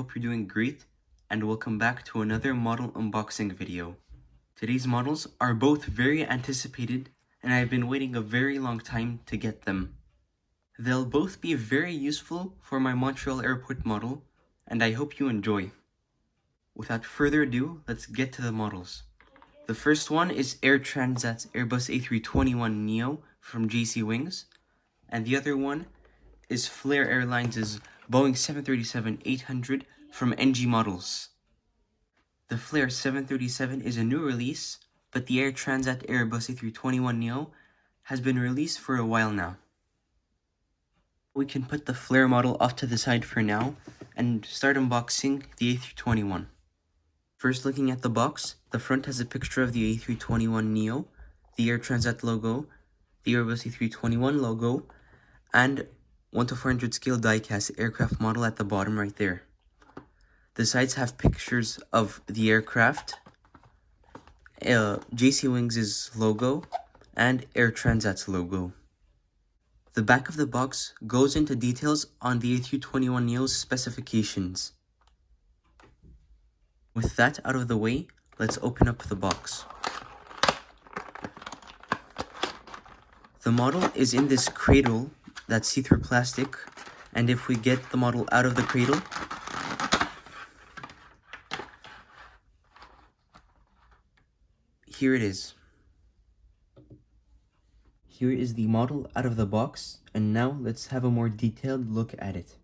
hope you're doing great, and welcome back to another model unboxing video. Today's models are both very anticipated, and I've been waiting a very long time to get them. They'll both be very useful for my Montreal airport model, and I hope you enjoy. Without further ado, let's get to the models. The first one is Air Transat's Airbus A321neo from JC Wings, and the other one is Flair Airlines' Boeing 737-800 from NG Models. The Flair 737 is a new release, but the Air Transat Airbus A321neo has been released for a while now. We can put the Flair model off to the side for now and start unboxing the A321. First, looking at the box, the front has a picture of the A321neo, the Air Transat logo, the Airbus A321 logo, and 1:400 scale die-cast aircraft model at the bottom right there. The sides have pictures of the aircraft, JC Wings' logo, and Air Transat's logo. The back of the box goes into details on the A321neo's specifications. With that out of the way, let's open up the box. The model is in this cradle that's see-through plastic, and if we get the model out of the cradle, here it is. Here is the model out of the box, and now let's have a more detailed look at it.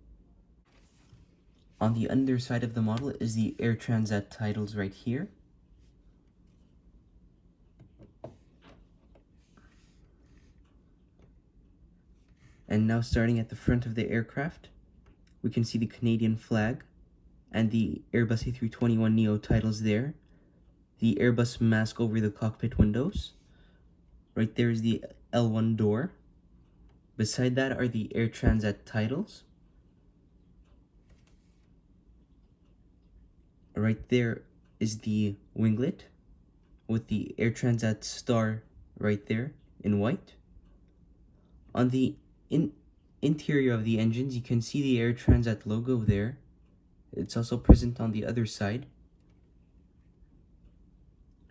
On the underside of the model is the Air Transat titles right here. And now starting at the front of the aircraft, we can see the Canadian flag and the Airbus A321neo titles there. The Airbus mask over the cockpit windows. Right there is the L1 door. Beside that are the Air Transat titles. Right there is the winglet with the Air Transat star right there in white. On the interior of the engines, you can see the Air Transat logo there. It's also present on the other side.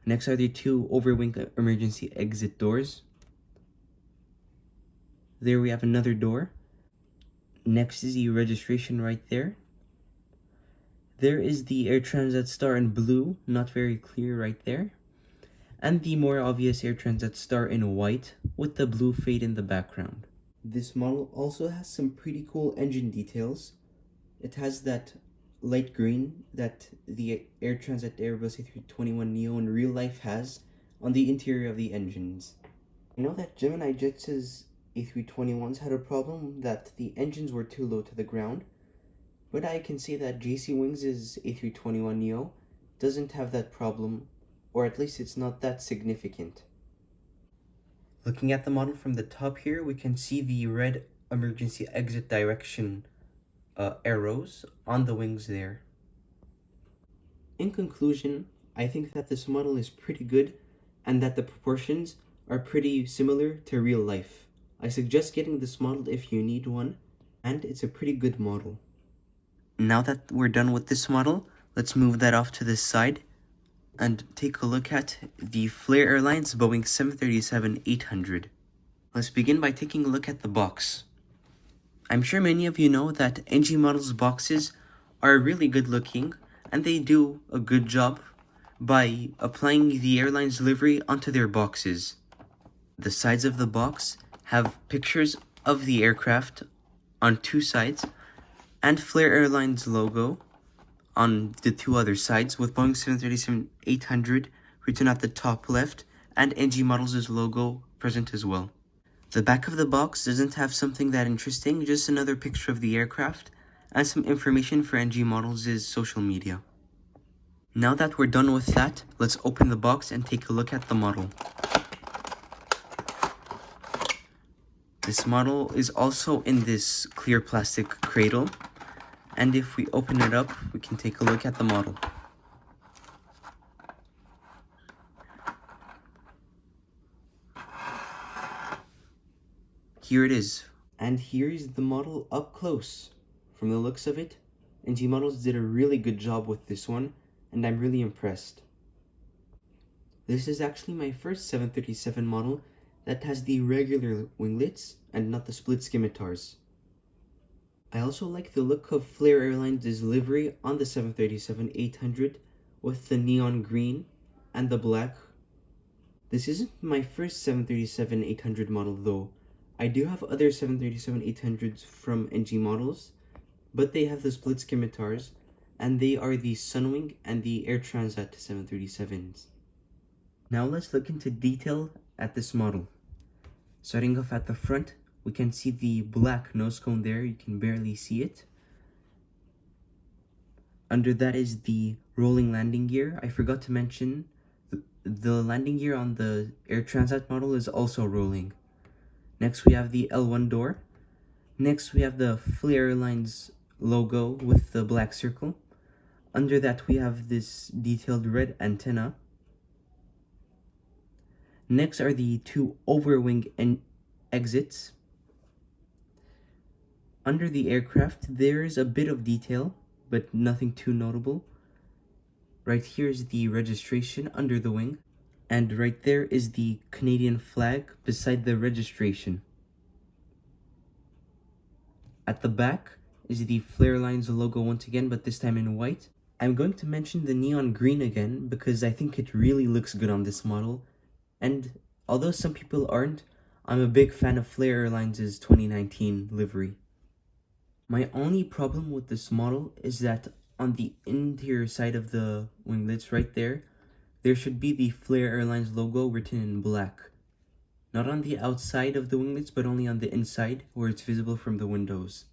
Next are the two overwing emergency exit doors. There we have another door. Next is the registration right there. There is the Air Transat star in blue, not very clear right there. And the more obvious Air Transat star in white with the blue fade in the background. This model also has some pretty cool engine details. It has that light green that the Air Transat Airbus A321neo in real life has on the interior of the engines. I know that Gemini Jets' A321s had a problem that the engines were too low to the ground, but I can say that JC Wings' A321neo doesn't have that problem, or at least it's not that significant. Looking at the model from the top here, we can see the red emergency exit direction arrows on the wings there. In conclusion, I think that this model is pretty good and that the proportions are pretty similar to real life. I suggest getting this model if you need one, and it's a pretty good model. Now that we're done with this model, let's move that off to this side and take a look at the Flair Airlines Boeing 737-800. Let's begin by taking a look at the box. I'm sure many of you know that NG Models boxes are really good looking, and they do a good job by applying the airline's livery onto their boxes. The sides of the box have pictures of the aircraft on two sides, and Flair Airlines logo on the two other sides, with Boeing 737-800 written at the top left, and NG Models' logo present as well. The back of the box doesn't have something that interesting, just another picture of the aircraft, and some information for NG Models' social media. Now that we're done with that, let's open the box and take a look at the model. This model is also in this clear plastic cradle, and if we open it up, we can take a look at the model. Here it is. And here is the model up close. From the looks of it, NG Models did a really good job with this one, and I'm really impressed. This is actually my first 737 model that has the regular winglets and not the split scimitars. I also like the look of Flair Airlines' livery on the 737-800 with the neon green and the black. This isn't my first 737-800 model though. I do have other 737-800s from NG Models, but they have the split scimitars, and they are the Sunwing and the Air Transat 737s. Now let's look into detail at this model. Starting off at the front, we can see the black nose cone there, you can barely see it. Under that is the rolling landing gear. I forgot to mention, the landing gear on the Air Transat model is also rolling. Next we have the L1 door. Next we have the Flair Airlines logo with the black circle. Under that we have this detailed red antenna. Next are the two overwing exits. Under the aircraft, there is a bit of detail, but nothing too notable. Right here is the registration under the wing, and right there is the Canadian flag beside the registration. At the back is the Flair Lines logo once again, but this time in white. I'm going to mention the neon green again because I think it really looks good on this model. And although some people aren't, I'm a big fan of Flair Airlines' 2019 livery. My only problem with this model is that on the interior side of the winglets right there, there should be the Flair Airlines logo written in black. Not on the outside of the winglets, but only on the inside where it's visible from the windows.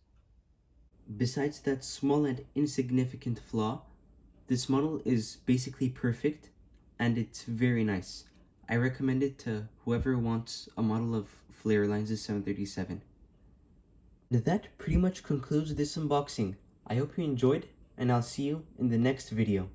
Besides that small and insignificant flaw, this model is basically perfect and it's very nice. I recommend it to whoever wants a model of Flair Airlines' 737. That pretty much concludes this unboxing. I hope you enjoyed, and I'll see you in the next video.